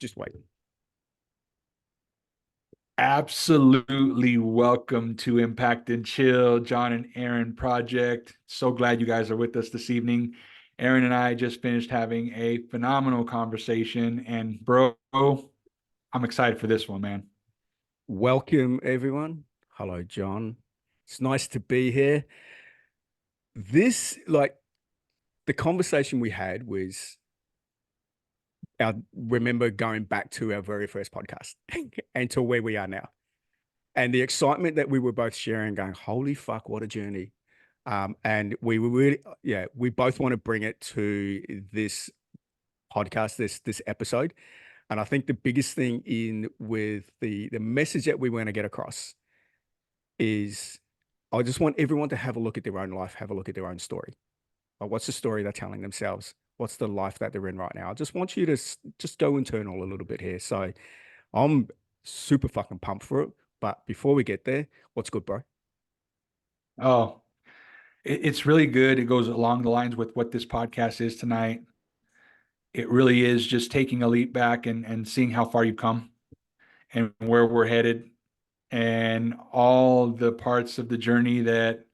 Just wait. Absolutely welcome to Impact and Chill, John and Aaron Project. So glad you guys are with us this evening. Aaron and I just finished having a phenomenal conversation, and bro, I'm excited for this one, man. Welcome, everyone. Hello, John. It's nice to be here. The conversation we had was remember going back to our very first podcast and to where we are now. And the excitement that we were both sharing, going, holy fuck, what a journey. And we were really, yeah, we both want to bring it to this podcast, this episode. And I think the biggest thing in with the message that we want to get across is I just want everyone to have a look at their own life, have a look at their own story. Like, what's the story they're telling themselves? What's the life that they're in right now? I just want you to just go internal a little bit here. So I'm super fucking pumped for it. But before we get there, what's good, bro? Oh, it's really good. It goes along the lines with what this podcast is tonight. It really is just taking a leap back and seeing how far you've come and where we're headed and all the parts of the journey that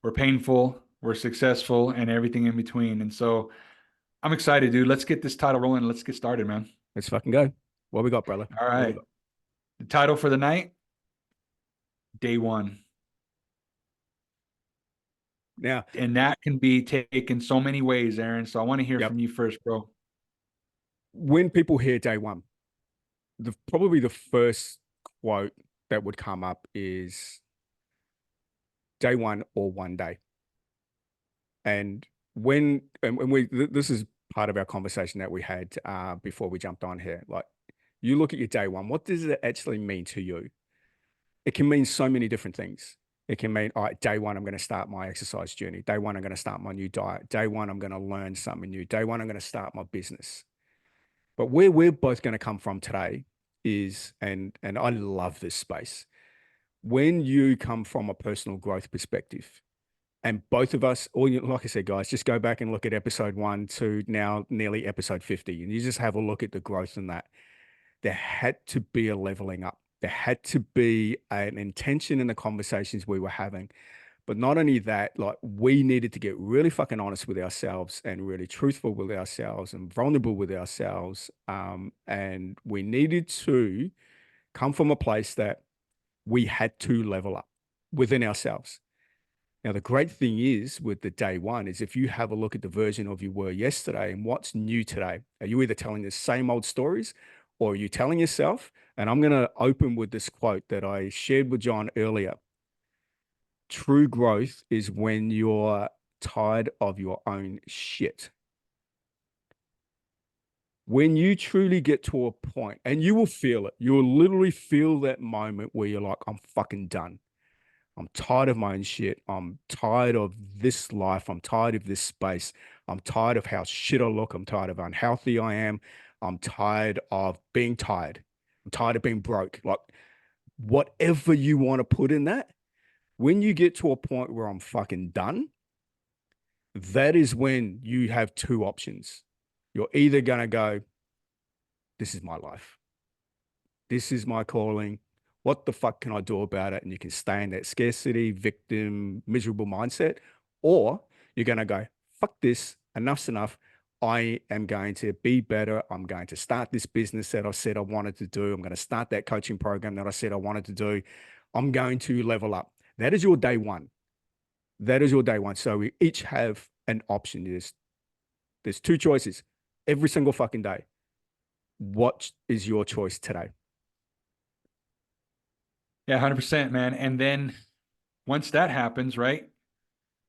were painful, were successful, and everything in between. And so I'm excited, dude. Let's get this title rolling. Let's get started, man. Let's fucking go. What we got, brother? All What we right. got? The title for the night, Day One. Now, And that can be taken so many ways, Aaron. So I want to hear yep. from you first, bro. When people hear day one, probably the first quote that would come up is day one or one day. And this is part of our conversation that we had before we jumped on here. Like, you look at your day one, what does it actually mean to you? It can mean so many different things. It can mean, all right, day one, I'm going to start my exercise journey. Day one, I'm going to start my new diet. Day one, I'm going to learn something new. Day one, I'm going to start my business. But where we're both going to come from today is, and I love this space, when you come from a personal growth perspective, and both of us, like I said, guys, just go back and look at episode 1 to now nearly episode 50, and you just have a look at the growth in that. There had to be a leveling up. There had to be an intention in the conversations we were having. But not only that, like, we needed to get really fucking honest with ourselves and really truthful with ourselves and vulnerable with ourselves. And we needed to come from a place that we had to level up within ourselves. Now, the great thing is with the day one is if you have a look at the version of you were yesterday and what's new today, are you either telling the same old stories or are you telling yourself? And I'm going to open with this quote that I shared with John earlier. True growth is when you're tired of your own shit. When you truly get to a point, and you will feel it, you will literally feel that moment where you're like, I'm fucking done. I'm tired of my own shit. I'm tired of this life. I'm tired of this space. I'm tired of how shit I look. I'm tired of how unhealthy I am. I'm tired of being tired. I'm tired of being broke. Like, whatever you want to put in that, when you get to a point where I'm fucking done, that is when you have two options. You're either going to go, this is my life. This is my calling. What the fuck can I do about it? And you can stay in that scarcity, victim, miserable mindset. Or you're going to go, fuck this, enough's enough. I am going to be better. I'm going to start this business that I said I wanted to do. I'm going to start that coaching program that I said I wanted to do. I'm going to level up. That is your day one. That is your day one. So we each have an option. There's two choices every single fucking day. What is your choice today? Yeah, 100%, man. And then once that happens, right?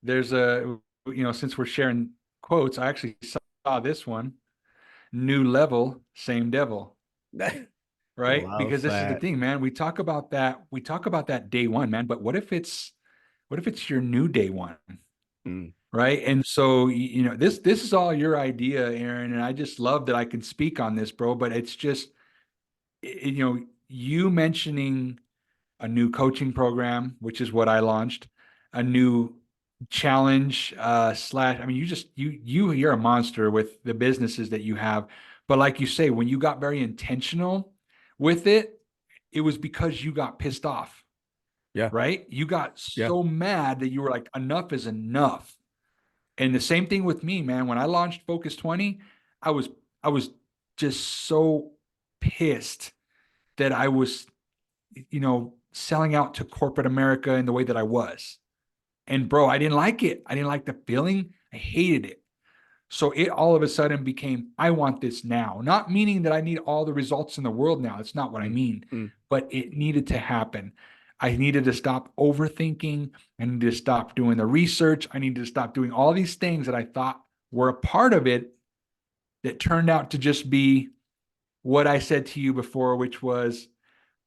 There's since we're sharing quotes, I actually saw this one, new level, same devil, right? Love Because this is the that. thing, man. We talk about that day one, man, but what if it's your new day one, Mm. right? And so this is all your idea, Aaron, and I just love that I can speak on this, bro, but it's just you mentioning a new coaching program, which is what I launched, a new challenge slash, I mean, you're a monster with the businesses that you have. But like you say, when you got very intentional with it, it was because you got pissed off, Yeah. right? You got Yeah. so mad that you were like, enough is enough. And the same thing with me, man. When I launched Focus 20, I was I was just so pissed that I was, selling out to corporate America in the way that I was. And bro, I didn't like it. I didn't like the feeling. I hated it. So it all of a sudden became, I want this now. Not meaning that I need all the results in the world now. That's not what I Mm, mean. mm, But it needed to happen. I needed to stop overthinking. I needed to stop doing the research. I needed to stop doing all these things that I thought were a part of it that turned out to just be what I said to you before, which was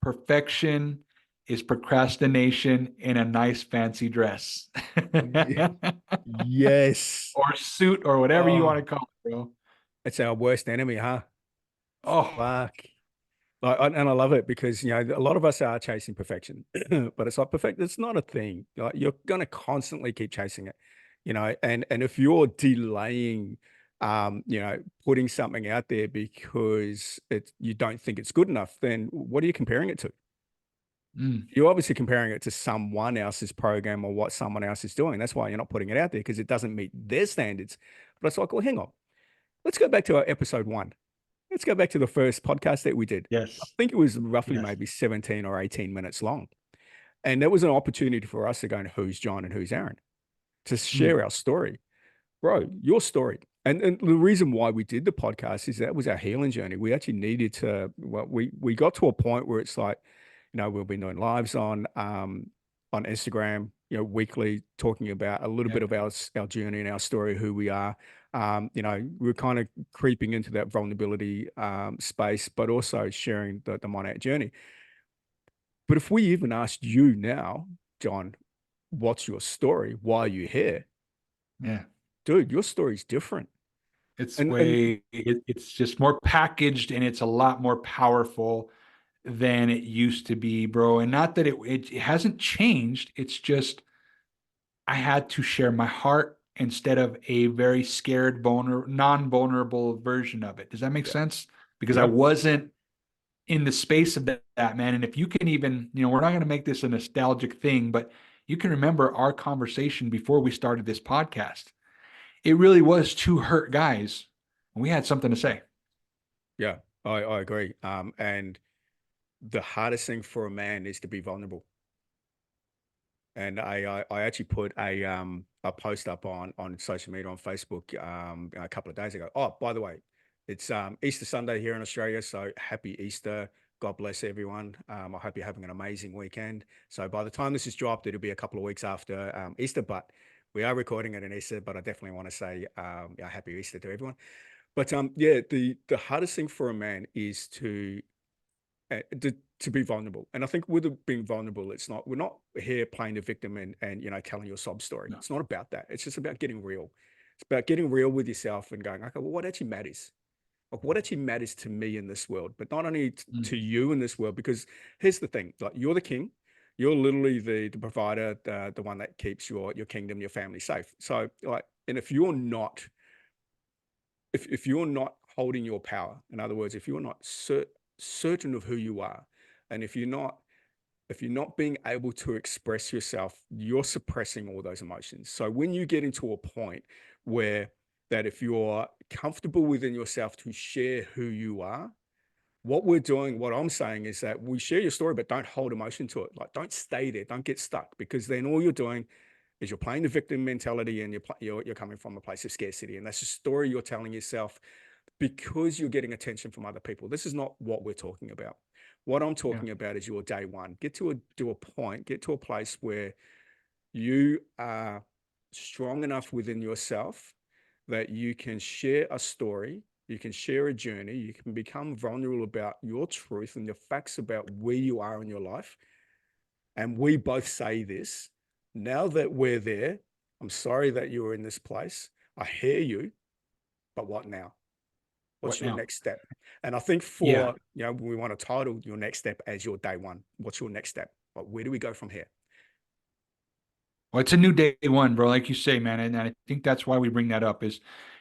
perfection is procrastination in a nice fancy dress. mm. Yes. Or suit or whatever you want Oh, to call it, bro. it's our worst enemy, huh? Oh, Fuck. Like, and I love it because a lot of us are chasing perfection, but it's like perfect. It's not a thing. Like you're gonna constantly keep chasing it, and if you're delaying, putting something out there because you don't think it's good enough, then what are you comparing it to? mm, You're obviously comparing it to someone else's program or what someone else is doing. That's why you're not putting it out there because it doesn't meet their standards. But it's like, well, hang on. Let's go back to our episode one. Let's go back to the first podcast that we did. I yes, think it was roughly yes. maybe 17 or 18 minutes long. And there was an opportunity for us to go, who's John and who's Aaron, to Mm, share our story. Bro, your story. And the reason why we did the podcast is that was our healing journey. We actually needed to, well, we got to a point where it's like, we've been doing lives on Instagram, weekly, talking about a little yeah, bit of our journey and our story, who we are. We're kind of creeping into that vulnerability space, but also sharing the Monat journey. But if we even asked you now, John, what's your story? Why are you here? yeah. Dude, your story's different. And It's just more packaged and it's a lot more powerful than it used to be, bro. And not that it hasn't changed. It's just I had to share my heart instead of a very scared, non-vulnerable version of it. Does that make yeah, sense? Because I yeah, wasn't in the space of that, man. And if you can even, we're not going to make this a nostalgic thing, but you can remember our conversation before we started this podcast. It really was two hurt guys, and we had something to say. yeah, I agree. And the hardest thing for a man is to be vulnerable. And I actually put a post up on social media on Facebook a couple of days ago. Oh, by the way, it's Easter Sunday here in Australia, so happy Easter. God bless everyone. I hope you're having an amazing weekend. So by the time this is dropped, it'll be a couple of weeks after Easter, but we are recording it in Easter. But I definitely want to say happy Easter to everyone. But yeah, the hardest thing for a man is to be vulnerable. And I think with it being vulnerable, we're not here playing the victim and telling your sob story. No. It's not about that. It's just about getting real. It's about getting real with yourself and going, okay, well, what actually matters? Like what actually matters to me in this world, but not only Mm, to you in this world, because here's the thing, like you're the king, you're literally the provider, the one that keeps your kingdom, your family safe. So like, and if you're not holding your power, in other words, if you're not certain of who you are, and if you're not being able to express yourself, you're suppressing all those emotions. So when you get into a point where that if you're comfortable within yourself to share who you are, what I'm saying is that we share your story, but don't hold emotion to it. Like don't stay there, don't get stuck, because then all you're doing is you're playing the victim mentality and you're coming from a place of scarcity. And that's a story you're telling yourself because you're getting attention from other people. This is not what we're talking about. What I'm yeah, talking about is your day one. Get to a place where you are strong enough within yourself that you can share a story, you can share a journey, you can become vulnerable about your truth and the facts about where you are in your life. And we both say this. Now that we're there, I'm sorry that you were in this place. I hear you, but what now? What's what your now? next step? And I think Yeah. we want to title your next step as your day one. What's your next step? Like, where do we go from here? Well, it's a new day one, bro. Like you say, man, and I think that's why we bring that up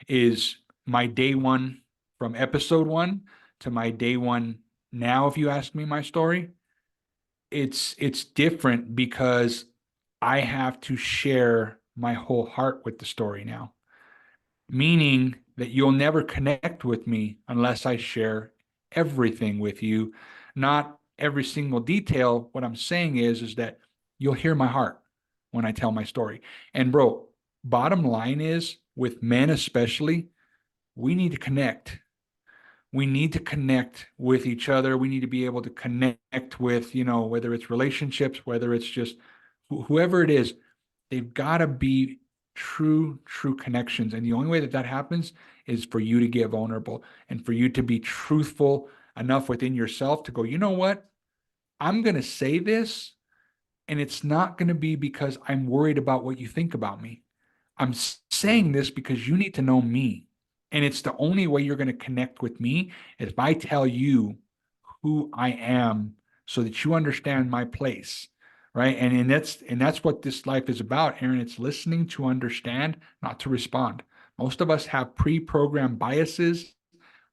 is my day one from episode one to my day one now. If you ask me my story, it's different because I have to share my whole heart with the story now, meaning that you'll never connect with me unless I share everything with you, not every single detail. What I'm saying is that you'll hear my heart when I tell my story. And bro, bottom line is with men especially, we need to connect. We need to connect with each other. We need to be able to connect with, whether it's relationships, whether it's just whoever it is, they've got to be true connections. And the only way that that happens is for you to get vulnerable and for you to be truthful enough within yourself to go, you know what? I'm going to say this, and it's not going to be because I'm worried about what you think about me. I'm saying this because you need to know me. And it's the only way you're going to connect with me is if I tell you who I am so that you understand my place. Right. And that's what this life is about, Aaron. It's listening to understand, not to respond. Most of us have pre-programmed biases,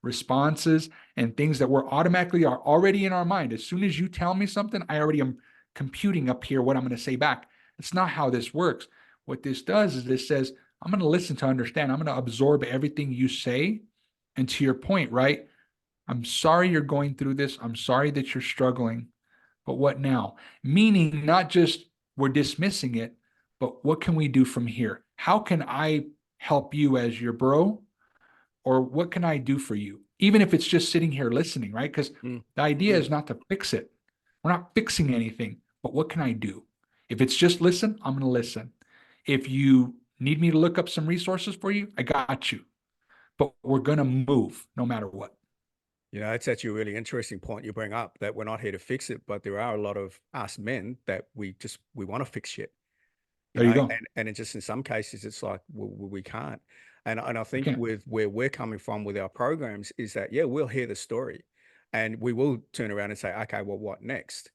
responses, and things that we're automatically are already in our mind. As soon as you tell me something, I already am computing up here what I'm going to say back. It's not how this works. What this does is this says, I'm going to listen to understand. I'm going to absorb everything you say. And to your point, right? I'm sorry you're going through this. I'm sorry that you're struggling. But what now? Meaning, not just we're dismissing it, but what can we do from here? How can I help you as your bro? Or what can I do for you? Even if it's just sitting here listening, right? Because Mm, the idea mm. is not to fix it. We're not fixing anything, but what can I do? If it's just listen, I'm going to listen. If you need me to look up some resources for you, I got you. But we're going to move no matter what. It's actually a really interesting point you bring up that we're not here to fix it, but there are a lot of us men that we want to fix shit, There you go. and it just in some cases it's like we can't. And I You think can't. with where we're coming from with our programs is that yeah, we'll hear the story and we will turn around and say, okay, well, what next?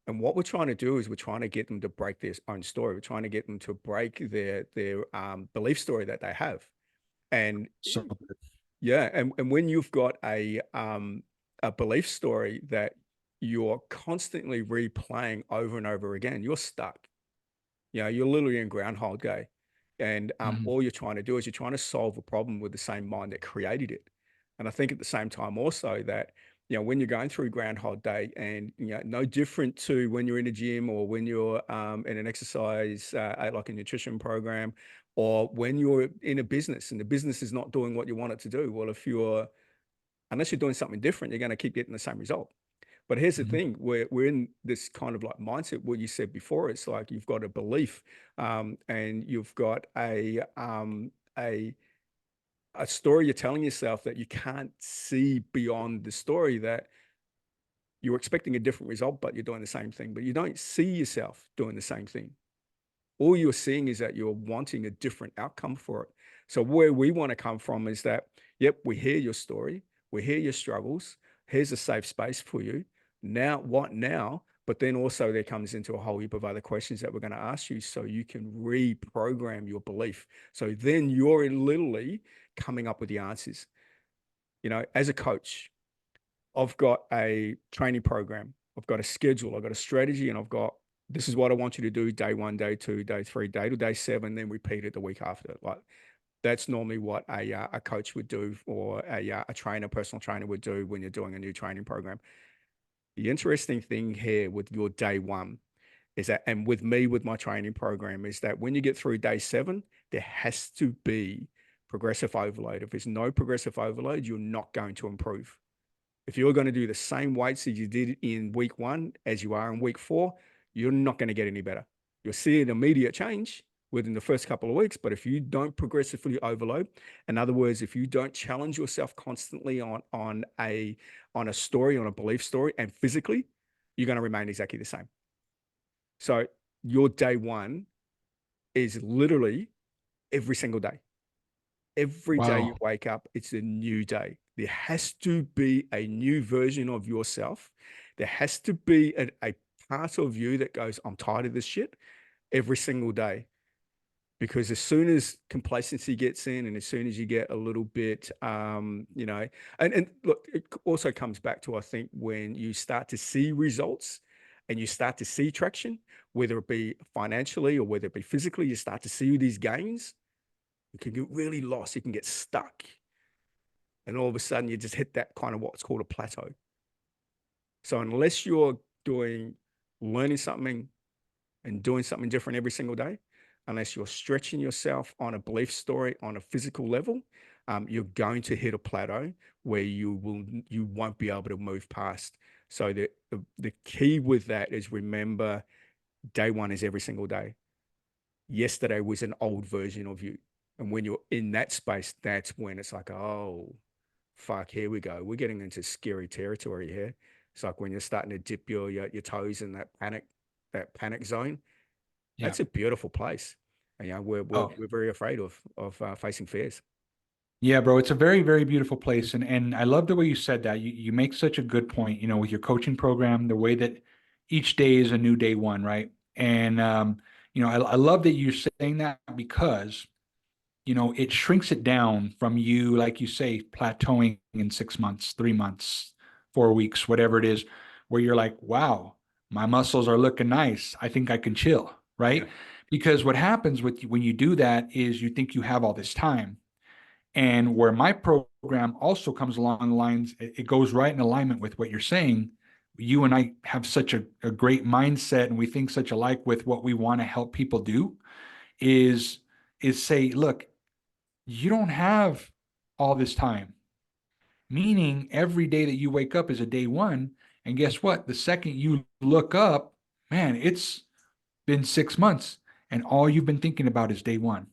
And what we're trying to do is we're trying to get them to break their own story. We're trying to get them to break their belief story that they have. And So yeah, and when you've got a belief story that you're constantly replaying over and over again, you're stuck. You're literally in Groundhog Day, and mhm. all you're trying to do is you're trying to solve a problem with the same mind that created it. And I think at the same time also that when you're going through Groundhog Day, and no different to when you're in a gym or when you're in an exercise like a nutrition program, or when you're in a business and the business is not doing what you want it to do. Well, if you're unless you're doing something different, you're going to keep getting the same result. But here's the Mhm. thing: we're in this kind of like mindset. What you said before, it's like you've got a belief, and you've got a story you're telling yourself that you can't see beyond the story. That you're expecting a different result, but you're doing the same thing. But you don't see yourself doing the same thing. All you're seeing is that you're wanting a different outcome for it. So where we want to come from is that, yep, we hear your story, we hear your struggles. Here's a safe space for you. Now, what now? But then also there comes into a whole heap of other questions that we're going to ask you so you can reprogram your belief. So then you're literally coming up with the answers. As a coach, I've got a training program, I've got a schedule, I've got a strategy, and I've got this is what I want you to do day one, day two, day three, day to day seven, then repeat it the week after. Like that's normally what a coach would do or a trainer, personal trainer would do when you're doing a new training program. The interesting thing here with your day one is that, and with me with my training program, is that when you get through day seven, there has to be progressive overload. If there's no progressive overload, you're not going to improve. If you're going to do the same weights that you did in week one as you are in week four, you're not going to get any better. You'll see an immediate change within the first couple of weeks, but if you don't progressively overload, in other words, if you don't challenge yourself constantly on a story, on a belief story, and physically, you're going to remain exactly the same. So your day one is literally every single day. Every day you Wow. wake up, it's a new day. There has to be a new version of yourself. There has to be a part of you that goes, I'm tired of this shit every single day. because as soon as complacency gets in, and as soon as you get a little bit, and look, it also comes back to, I think, when you start to see results and you start to see traction, whether it be financially or whether it be physically, you start to see these gains, you can get really lost, you can get stuck, and all of a sudden you just hit that kind of what's called a plateau. So unless you're doing learning something and doing something different every single day, unless you're stretching yourself on a belief story on a physical level, you're going to hit a plateau where you won't be able to move past. So the key with that is, remember, day one is every single day. Yesterday was an old version of you. And when you're in that space, that's when it's like, oh, fuck, here we go. We're getting into scary territory here. It's like when you're starting to dip your toes in that panic zone. Yeah. That's a beautiful place. And, we're we're Oh, we're very afraid of facing fears. yeah, bro. It's a very, very beautiful place. And I love the way you said that. You make such a good point, with your coaching program, the way that each day is a new day one, right? And I love that you're saying that because it shrinks it down from you, like you say, plateauing in 6 months, 3 months, 4 weeks, whatever it is, where you're like, wow, my muscles are looking nice. I think I can chill, Yeah. right? Because what happens with when you do that is you think you have all this time. And where my program also comes along the lines, it goes right in alignment with what you're saying. You and I have such a great mindset and we think such alike with what we want to help people do is say, look, you don't have all this time. Meaning every day that you wake up is a day one. And guess what? The second you look up, man, it's been 6 months and all you've been thinking about is day one.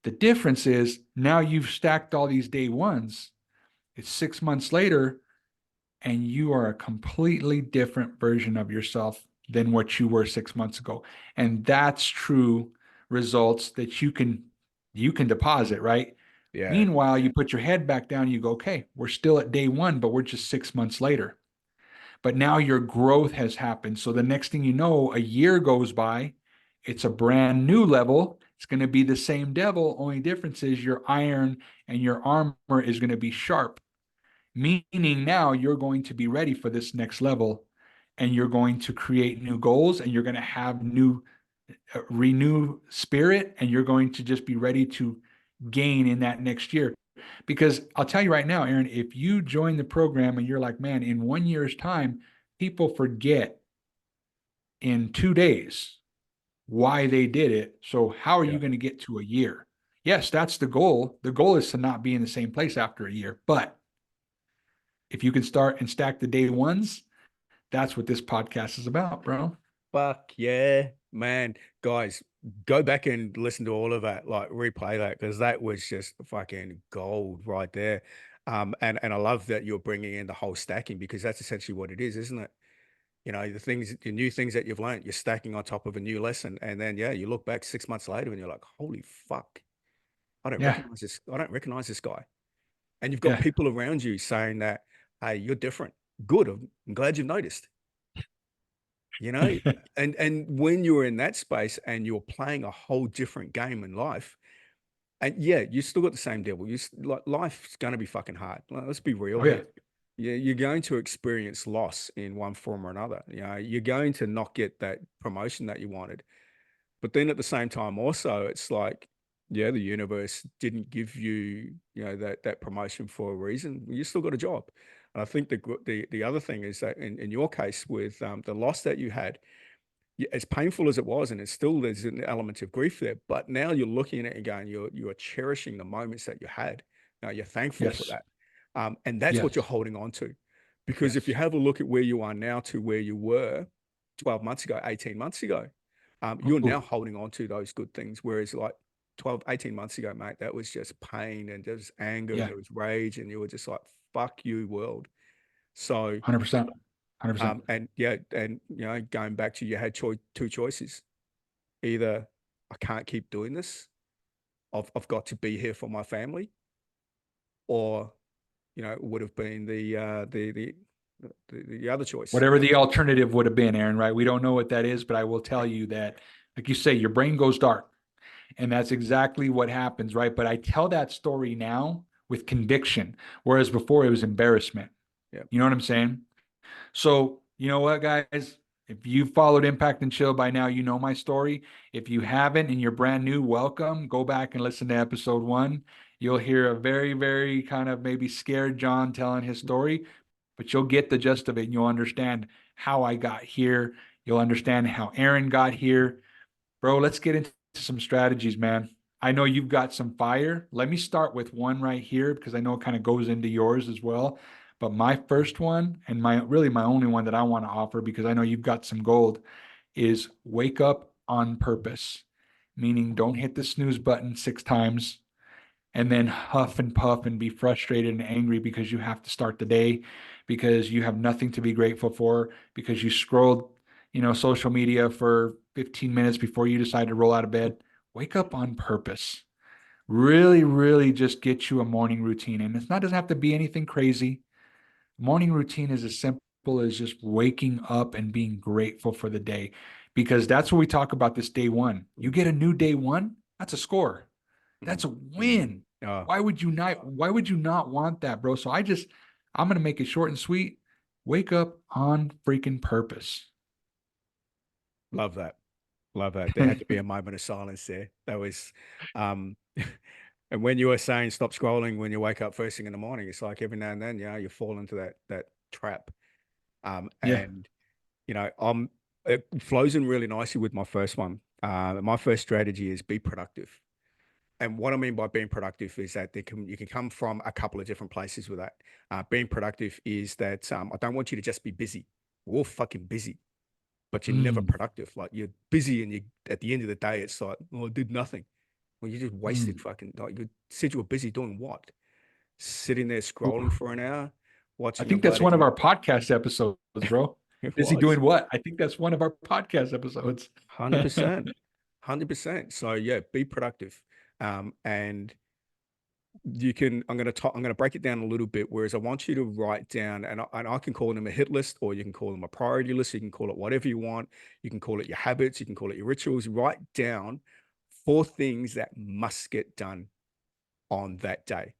The difference is now you've stacked all these day ones. It's 6 months later, and you are a completely different version of yourself than what you were 6 months ago. And that's true results that you can deposit, right? Yeah. Meanwhile, you put your head back down, and you go, okay, we're still at day one, but we're just 6 months later. But now your growth has happened. So the next thing you know, a year goes by, it's a brand new level. It's going to be the same devil. Only difference is your iron and your armor is going to be sharp, meaning now you're going to be ready for this next level and you're going to create new goals and you're going to have new renew spirit and you're going to just be ready to gain in that next year. Because I'll tell you right now, Aaron, if you join the program and you're like, man, in 1 year's time, people forget in 2 days why they did it. So how are you Yeah. going to get to a year? Yes, that's the goal. The goal is to not be in the same place after a year. But if you can start and stack the day ones, that's what this podcast is about, bro. Fuck yeah, man. Guys, go back and listen to all of that, like replay that, because that was just fucking gold right there. And I love that you're bringing in the whole stacking, because that's essentially what it is, isn't it? The new things that you've learned, you're stacking on top of a new lesson. And then, yeah, you look back 6 months later and you're like, holy fuck, I don't Yeah. recognize this. I don't recognize this guy. And you've got Yeah. people around you saying that, hey, you're different. Good. I'm glad you've noticed. you know and when you're in that space and you're playing a whole different game in life, and yeah, you still got the same devil. Like, life's going to be fucking hard. Like, let's be real Oh, yeah. here. Yeah, you're going to experience loss in one form or another. You're going to not get that promotion that you wanted. But then at the same time, also, it's like, yeah, the universe didn't give you, that promotion for a reason. You still got a job. And I think the other thing is that in your case, with the loss that you had, as painful as it was, and it's still, there's an element of grief there, but now you're looking at it and going, you are cherishing the moments that you had. Now you're thankful for Yes. that, and that's what you're Yes. holding on to. Because if you Yes. have a look at where you are now to where you were 12 months ago, 18 months ago, you're now Ooh, holding on to those good things. Whereas like 12, 18 months ago, mate, that was just pain and there was anger and yeah. there was rage, and you were just like, fuck you, world. So, 100%. 100%. and yeah, and going back to, you had two choices. Either I can't keep doing this, I've got to be here for my family, or it would have been the other choice. Whatever the alternative would have been, Aaron, right? We don't know what that is, but I will tell you that, like you say, your brain goes dark. And that's exactly what happens, right? But I tell that story now with conviction, whereas before it was embarrassment. Yeah. You know what I'm saying? So, you know what, guys? If you followed Impact and Chill by now, you know my story. If you haven't and you're brand new, welcome. Go back and listen to episode 1. You'll hear a very, very kind of maybe scared John telling his story, but you'll get the gist of it and you'll understand how I got here. You'll understand how Aaron got here. Bro, let's get into some strategies, man. I know you've got some fire. Let me start with one right here because I know it kind of goes into yours as well. But my first one, and my only one that I want to offer, because I know you've got some gold, is wake up on purpose. Meaning don't hit the snooze button 6 times and then huff and puff and be frustrated and angry because you have to start the day, because you have nothing to be grateful for, because you scrolled, social media for 15 minutes before you decide to roll out of bed. Wake up on purpose. Really, really just get you a morning routine. And it doesn't have to be anything crazy. Morning routine is as simple as just waking up and being grateful for the day, because that's what we talk about this day one. You get a new day one, that's a score. Mhm. That's a Mhm. win. Oh, Why would you not want that, bro? So I'm gonna make it short and sweet. Wake up on freaking purpose. love that. Love that. There had to be a moment of silence there. That was, um, and when you were saying stop scrolling when you wake up first thing in the morning, it's like every now and then, you fall into that trap. Yeah. And it flows in really nicely with my first one. My first strategy is be productive. And what I mean by being productive is that you can come from a couple of different places with that. Being productive is that I don't want you to just be busy. We're all fucking busy, but you're never Mm, productive. Like you're busy, and you at the end of the day, it's like, well, I did nothing. Well, you just wasted mm. fucking. Like you said you were busy doing what? Sitting there scrolling Ooh. for an hour, I watching a think that's bloody. one of our podcast episodes, bro. It Busy was doing what? I think that's one of our podcast episodes. 100%, 100%. So yeah, be productive. And you can I'm going to break it down a little bit, whereas I want you to write down, and I can call them a hit list, or you can call them a priority list. You can call it whatever you want. You can call it your habits, you can call it your rituals. Write down 4 things that must get done on that day,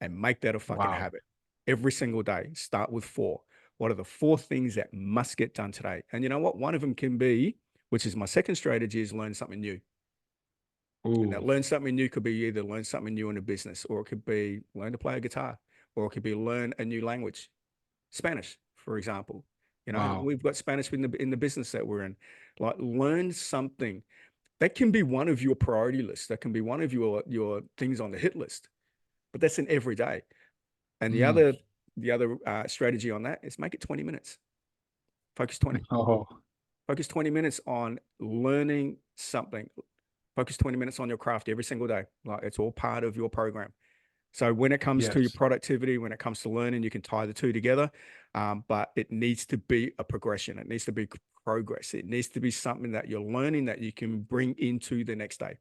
and make that a fucking Wow. habit every single day. Start with 4. What are the 4 things that must get done today? And you know what, one of them can be, which is my second strategy, is learn something new. And that Ooh. learn something new could be either learn something new in a business, or it could be learn to play a guitar, or it could be learn a new language, Spanish, for example. Wow. We've got Spanish in the business that we're in. Like, learn something that can be one of your priority lists. That can be one of your things on the hit list. But that's an everyday. And Mm. the other strategy on that is make it 20 minutes. Focus 20. Oh, Focus 20 minutes on learning something. Focus 20 minutes on your craft every single day. Like, it's all part of your program. So when it comes to your yes. productivity, when it comes to learning, you can tie the two together. But it needs to be a progression. It needs to be progress. It needs to be something that you're learning that you can bring into the next day.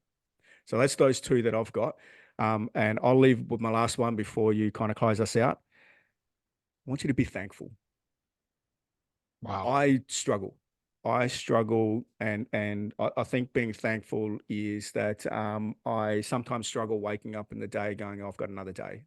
So that's those 2 that I've got. And I'll leave with my last one before you kind of close us out. I want you to be thankful. Wow. I struggle. I struggle, and I think being thankful is that I sometimes struggle waking up in the day going, oh, I've got another day.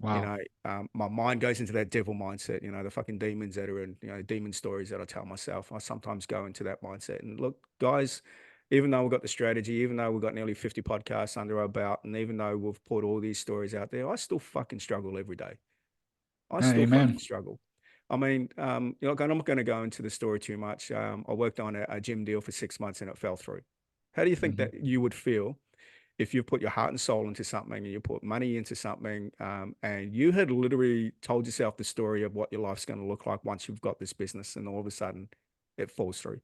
You Wow. know, my mind goes into that devil mindset, the fucking demons that are in, demon stories that I tell myself. I sometimes go into that mindset. And look, guys, even though we've got the strategy, even though we've got nearly 50 podcasts under our belt, and even though we've put all these stories out there, I still fucking struggle every day. I still fucking Amen. struggle. I mean, I'm not going to go into the story too much. I worked on a gym deal for 6 months and it fell through. How do you think Mhm. that you would feel if you put your heart and soul into something, and you put money into something, and you had literally told yourself the story of what your life's going to look like once you've got this business, and all of a sudden it falls through?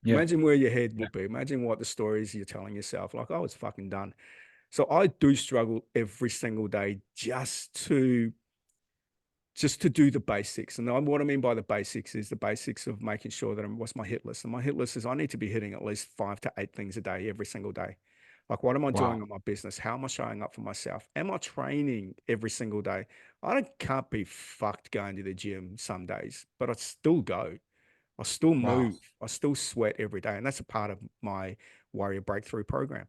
Yeah. Imagine where your head Yeah. would be. Imagine what the stories you're telling yourself, like, oh, it's fucking done. So I do struggle every single day just to do the basics. And what I mean by the basics is the basics of making sure that what's my hit list. And my hit list is I need to be hitting at least 5 to 8 things a day, every single day. Like, what am I doing Wow. on my business? How am I showing up for myself? Am I training every single day? Can't be fucked going to the gym some days, but I still go. I still Wow. move. I still sweat every day. And that's a part of my Warrior Breakthrough program.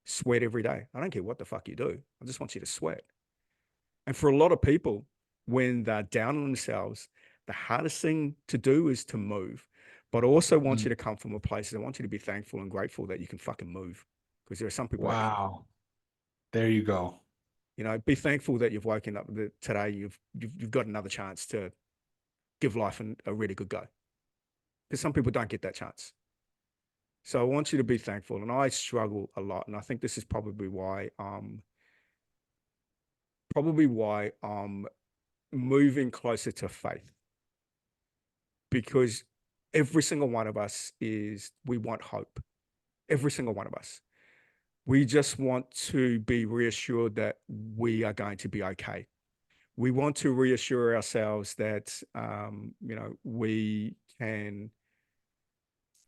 Sweat every day. I don't care what the fuck you do. I just want you to sweat. And for a lot of people, when they're down on themselves, the hardest thing to do is to move. But I also want you Mm. to come from a place that I want you to be thankful and grateful that you can fucking move. Because there are some people that can't. Wow. There you go. You know, be thankful that you've woken up today. You've got another chance to give life a really good go. Because some people don't get that chance. So I want you to be thankful. And I struggle a lot. And I think this is probably why moving closer to faith. Because every single one of us we want hope. Every single one of us. We just want to be reassured that we are going to be okay. We want to reassure ourselves that, we can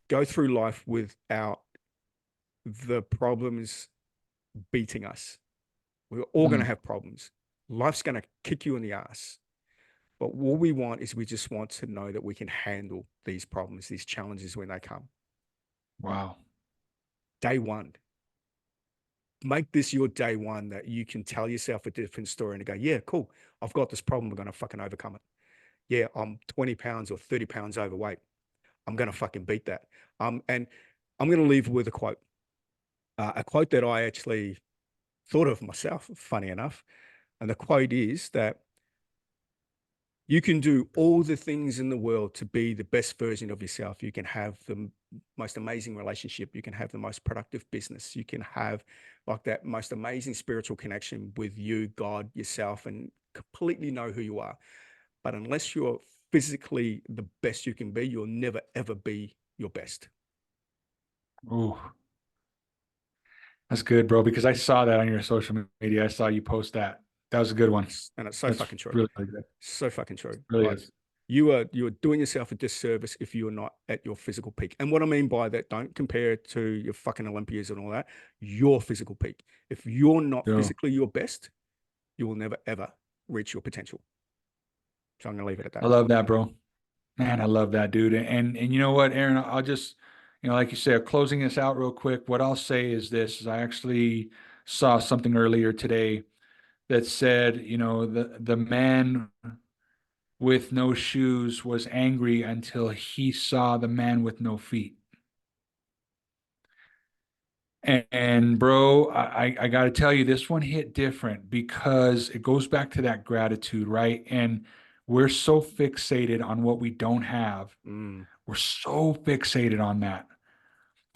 go through life without the problems beating us. We're all going to Mm. have problems. Life's going to kick you in the ass. But what we want is we just want to know that we can handle these problems, these challenges when they come. Wow. Day one, make this your day one that you can tell yourself a different story and go, yeah, cool. I've got this problem. We're going to fucking overcome it. Yeah, I'm 20 pounds or 30 pounds overweight. I'm going to fucking beat that. And I'm going to leave with a quote that I actually thought of myself, funny enough. And the quote is that you can do all the things in the world to be the best version of yourself. You can have the most amazing relationship. You can have the most productive business. You can have like that most amazing spiritual connection with you, God, yourself, and completely know who you are. But unless you're physically the best you can be, you'll never, ever be your best. Ooh, that's good, bro. Because I saw that on your social media. I saw you post that. That was a good one. And it's so That's fucking true. really, really good. So fucking true. Really Like is. you are doing yourself a disservice if you're not at your physical peak. And what I mean by that, don't compare it to your fucking Olympias and all that. Your physical peak. If you're not So physically your best, you will never ever reach your potential. So I'm gonna leave it at I that. love that, bro. Man, I love that, dude. And you know what, Aaron, I'll just, like you said, closing this out real quick. What I'll say is this, is I actually saw something earlier today that said, the man with no shoes was angry until he saw the man with no feet. And bro, I got to tell you, this one hit different because it goes back to that gratitude, right? And we're so fixated on what we don't have. Mm, We're so fixated on that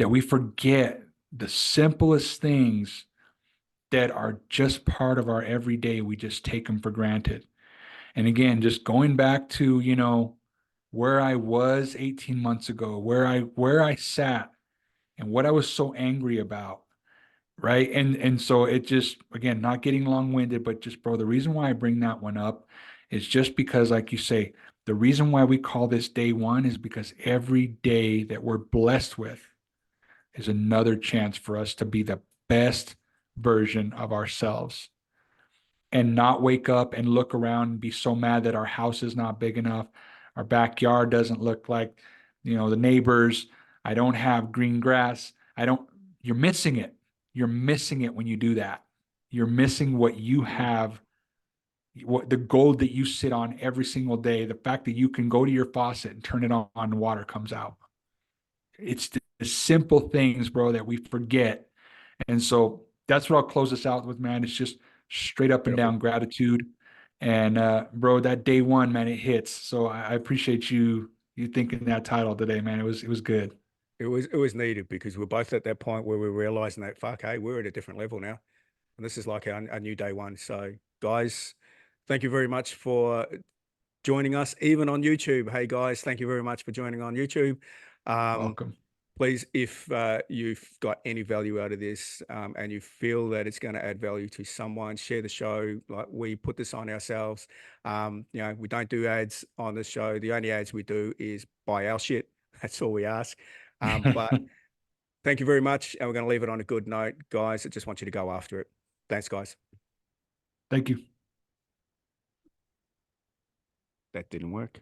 we forget the simplest things that are just part of our everyday. We just take them for granted. And again, just going back to, where I was 18 months ago, where I sat and what I was so angry about, right? And so it just, again, not getting long-winded, but just, bro, the reason why I bring that one up is just because, like you say, the reason why we call this day one is because every day that we're blessed with is another chance for us to be the best version of ourselves and not wake up and look around and be so mad that our house is not big enough, our backyard doesn't look like, the neighbors, I don't have green grass. I don't, you're missing it. You're missing it when you do that. You're missing what you mm, have, what the gold that you sit on every single day, the fact that you can go to your faucet and turn it on and water comes out. It's the simple things, bro, that we forget. And so that's what I'll close this out with, man. It's just straight up and beautiful. down gratitude. And bro, that day one, man, it hits. So I appreciate you thinking that title today, man. It was good. It was needed because we're both at that point where we're realizing that fuck, hey, we're at a different level now. And this is like our new day one. So guys, thank you very much for joining us, even on YouTube. Hey guys, thank you very much for joining on YouTube. Um, Welcome. Please, if you've got any value out of this and you feel that it's going to add value to someone, share the show. Like we put this on ourselves. We don't do ads on the show. The only ads we do is buy our shit. That's all we ask. But thank you very much. And we're going to leave it on a good note. Guys, I just want you to go after it. Thanks, guys. Thank you. That didn't work.